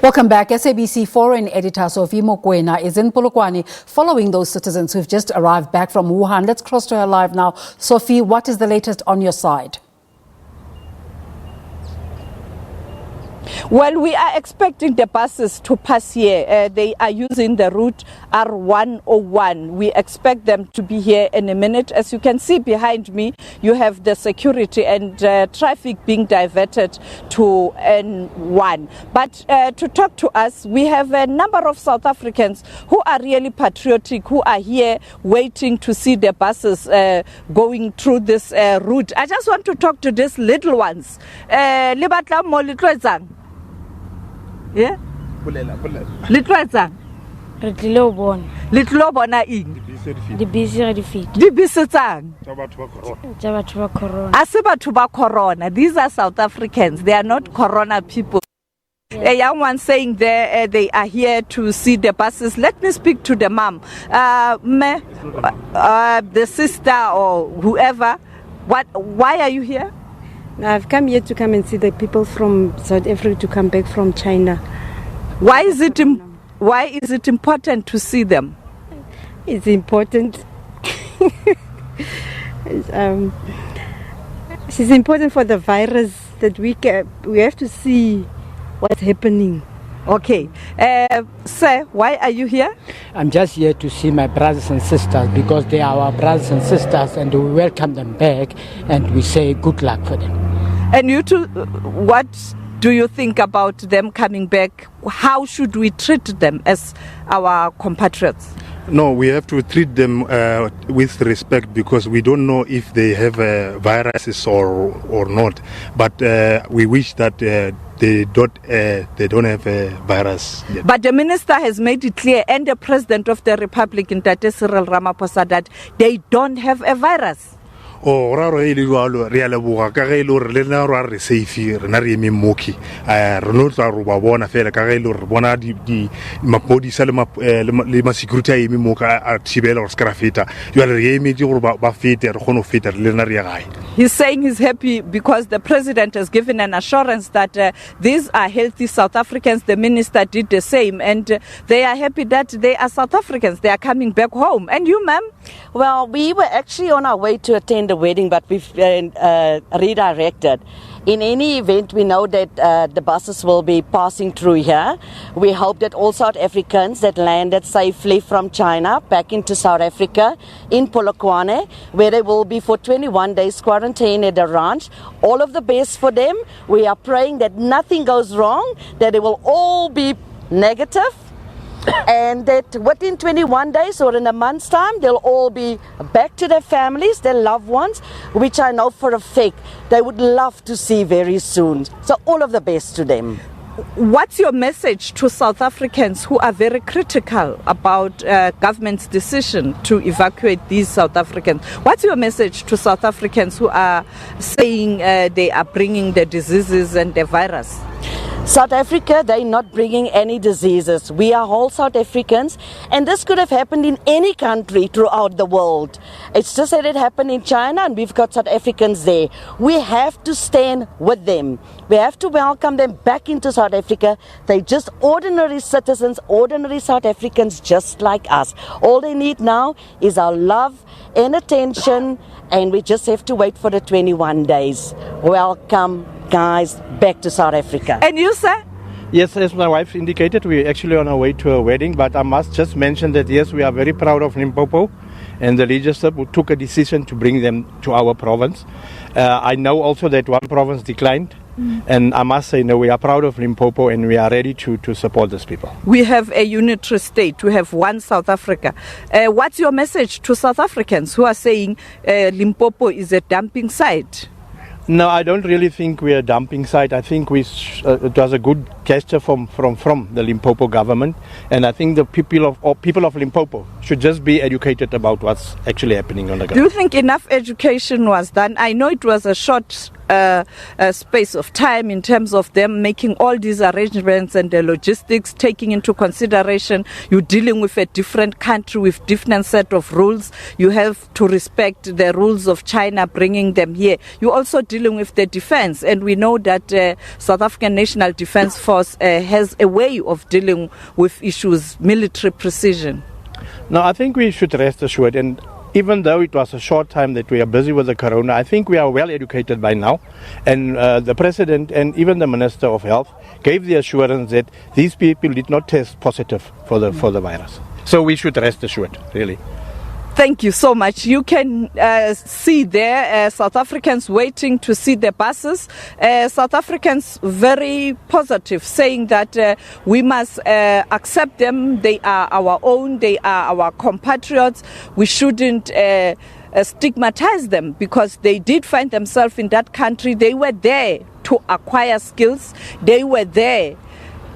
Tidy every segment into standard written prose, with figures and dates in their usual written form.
Welcome back. SABC foreign editor Sophie Mokoena is in Polokwane following those citizens who've just arrived back from Wuhan. Let's cross to her live now. Sophie, what is the latest on your side? Well, we are expecting the buses to pass here. They are using the route R101. We expect them to be here in a minute. As you can see behind me, you have the security and traffic being diverted to N1. But to talk to us, we have a number of South Africans who are really patriotic, who are here waiting to see the buses going through this route. I just want to talk to these little ones. Yeah? Litlwaetsang? Re tlile ho bona. Le tlilo bona eng? Dibese re di feta. Dibese tsang? Tsa batho ba corona. A se batho ba corona. These are South Africans. They are not corona people. A young one saying they are here to see the buses. Let me speak to the mom. The sister or whoever. Why are you here? I've come here to come and see the people from South Africa to come back from China. Why is it important to see them? It's important. It's important for the virus that we have to see what's happening. Okay. Sir, why are you here? I'm just here to see my brothers and sisters because they are our brothers and sisters, and we welcome them back and we say good luck for them. And you too, what do you think about them coming back? How should we treat them as our compatriots? No, we have to treat them with respect because we don't know if they have viruses or not. But we wish that they don't have a virus yet. But the minister has made it clear, and the president of the Republic, Ntate Cyril Ramaphosa, that they don't have a virus. O ra re ile jwalo re a leboga ka ge ile re le nna re safe re na re eme moki re no tla ro ba bona fela ka ge ile re bona di mapodisa le ma security a eme moka a thibela re ska feta jwale re eme di gore ba fete re kgone go feta le nna re ya gae. He's saying he's happy because the president has given an assurance that these are healthy South Africans. The minister did the same, and they are happy that they are South Africans. They are coming back home. And you, ma'am? Well, we were actually on our way to attend the wedding, but we've redirected. In any event, we know that the buses will be passing through here. We hope that all South Africans that landed safely from China back into South Africa in Polokwane, where they will be for 21 days quarantine at the ranch. All of the best for them. We are praying that nothing goes wrong, that they will all be negative, and that within 21 days or in a month's time, they'll all be back to their families, their loved ones, which I know for a fact they would love to see very soon. So all of the best to them. What's your message to South Africans who are very critical about government's decision to evacuate these South Africans? What's your message to South Africans who are saying they are bringing the diseases and the virus? South Africa, they're not bringing any diseases. We are all South Africans, and this could have happened in any country throughout the world. It's just that it happened in China, and we've got South Africans there. We have to stand with them. We have to welcome them back into South Africa. They're just ordinary citizens, ordinary South Africans just like us. All they need now is our love and attention, and we just have to wait for the 21 days. Welcome, guys, back to South Africa. And you, sir? Yes, as my wife indicated, we're actually on our way to a wedding, but I must just mention that yes, we are very proud of Limpopo, and the legislature took a decision to bring them to our province. I know also that one province declined, and I must say, no, we are proud of Limpopo, and we are ready to support these people. We have a unitary state. We have one South Africa. What's your message to South Africans who are saying Limpopo is a dumping site? No, I don't really think we're a dumping site. I think it was a good gesture from the Limpopo government, and I think the people of Limpopo should just be educated about what's actually happening on the ground. Do you think enough education was done? I know it was a short space of time in terms of them making all these arrangements and the logistics, taking into consideration you're dealing with a different country with different set of rules. You have to respect the rules of China bringing them here. You're also dealing with the defense, and we know that South African National Defense Force has a way of dealing with issues, military precision. No, I think we should rest assured, and even though it was a short time that we are busy with the corona, I think we are well educated by now, and the President and even the Minister of Health gave the assurance that these people did not test positive for the virus. So we should rest assured, really. Thank you so much. You can see there South Africans waiting to see the buses. South Africans very positive, saying that we must accept them. They are our own. They are our compatriots. We shouldn't stigmatize them because they did find themselves in that country. They were there to acquire skills. They were there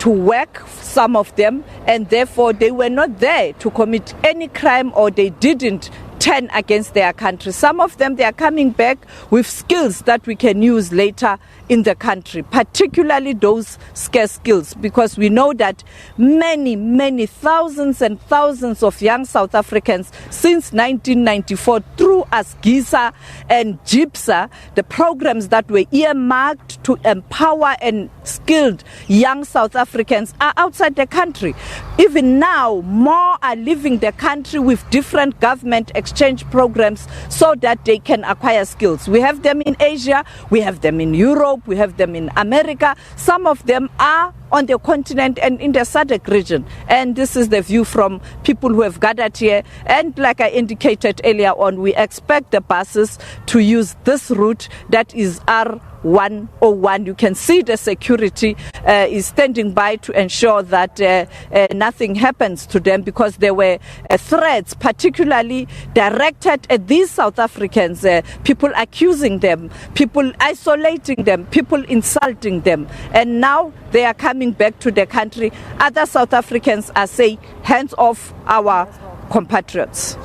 to work, some of them, and therefore they were not there to commit any crime, or they didn't turn against their country. Some of them, they are coming back with skills that we can use later in the country, particularly those scarce skills, because we know that many thousands and thousands of young South Africans since 1994 through ASGISA and GIPSA, the programs that were earmarked to empower and skilled young South Africans are outside the country. Even now, more are leaving the country with different government exchange programs so that they can acquire skills. We have them in Asia, we have them in Europe, we have them in America. Some of them are on the continent and in the SADC region. And this is the view from people who have gathered here. And like I indicated earlier on, we expect the buses to use this route that is R101. You can see the security is standing by to ensure that nothing happens to them, because there were threats particularly directed at these South Africans, people accusing them, people isolating them, people insulting them. And now they are coming back to the country. Other South Africans are saying, hands off our compatriots.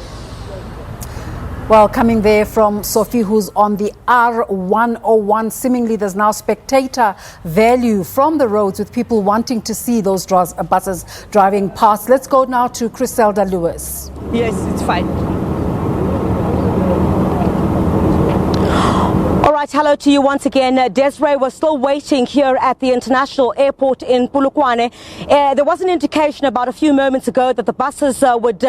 Well, coming there from Sophie, who's on the R101, seemingly there's now spectator value from the roads with people wanting to see those buses driving past. Let's go now to Criselda Lewis. Yes, it's fine. All right, hello to you once again. Desiree, we're still waiting here at the international airport in Polokwane. There was an indication about a few moments ago that the buses would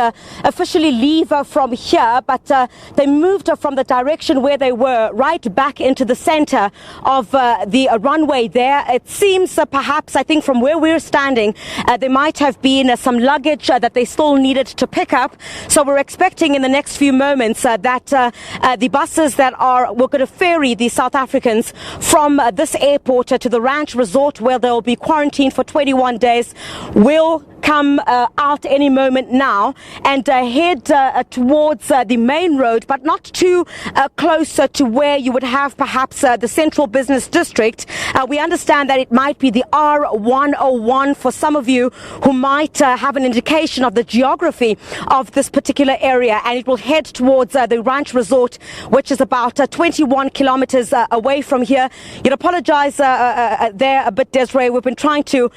officially leave from here, but they moved from the direction where they were right back into the center of the runway there. It seems perhaps, I think from where we're standing, there might have been some luggage that they still needed to pick up. So we're expecting in the next few moments that the buses that we're going to ferry the South Africans from this airport to the ranch resort where they'll be quarantined for 21 days will come out any moment now and head towards the main road, but not too closer to where you would have perhaps the central business district. We understand that it might be the R101 for some of you who might have an indication of the geography of this particular area, and it will head towards the ranch resort, which is about 21 kilometers away from here. You'd apologize there a bit, Desiree. We've been trying to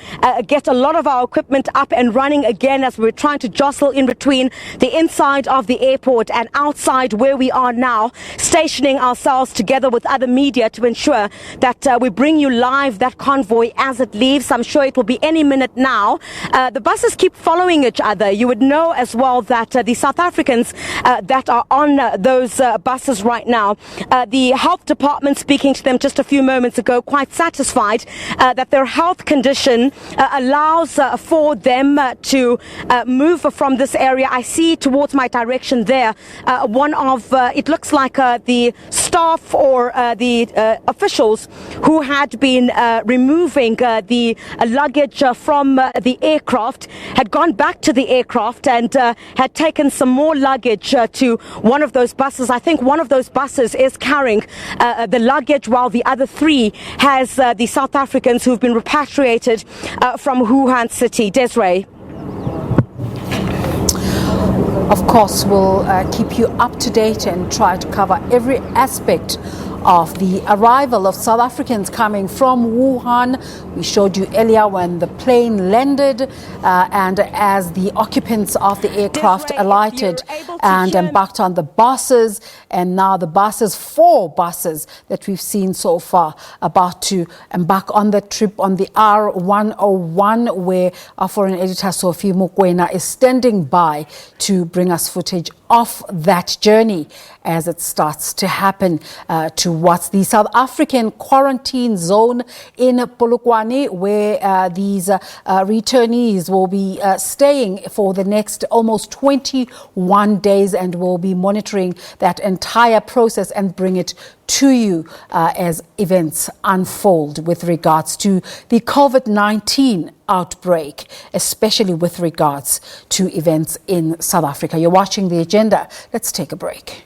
get a lot of our equipment up and running again as we're trying to jostle in between the inside of the airport and outside where we are now, stationing ourselves together with other media to ensure that we bring you live that convoy as it leaves. I'm sure it will be any minute now. The buses keep following each other. You would know as well that the South Africans that are on those buses right now, the health department speaking to them just a few moments ago, quite satisfied that their health condition allows for them to move from this area. I see towards my direction there one of, it looks like the staff or the officials who had been removing the luggage from the aircraft had gone back to the aircraft and had taken some more luggage to one of those buses. I think one of those buses is carrying the luggage, while the other three has the South Africans who've been repatriated from Wuhan city. Desiree. Of course, we'll keep you up to date and try to cover every aspect of the arrival of South Africans coming from Wuhan. We showed you earlier when the plane landed and as the occupants of the aircraft alighted and embarked on the buses, and now the buses, 4 buses that we've seen so far, about to embark on the trip on the R101, where our foreign editor Sophie Mokoena is standing by to bring us footage of that journey as it starts to happen towards the South African quarantine zone in Polokwane, where these returnees will be staying for the next almost 21 days, and will be monitoring that entire process and bring it to you as events unfold with regards to the COVID-19 outbreak, especially with regards to events in South Africa. You're watching The Agenda. Let's take a break.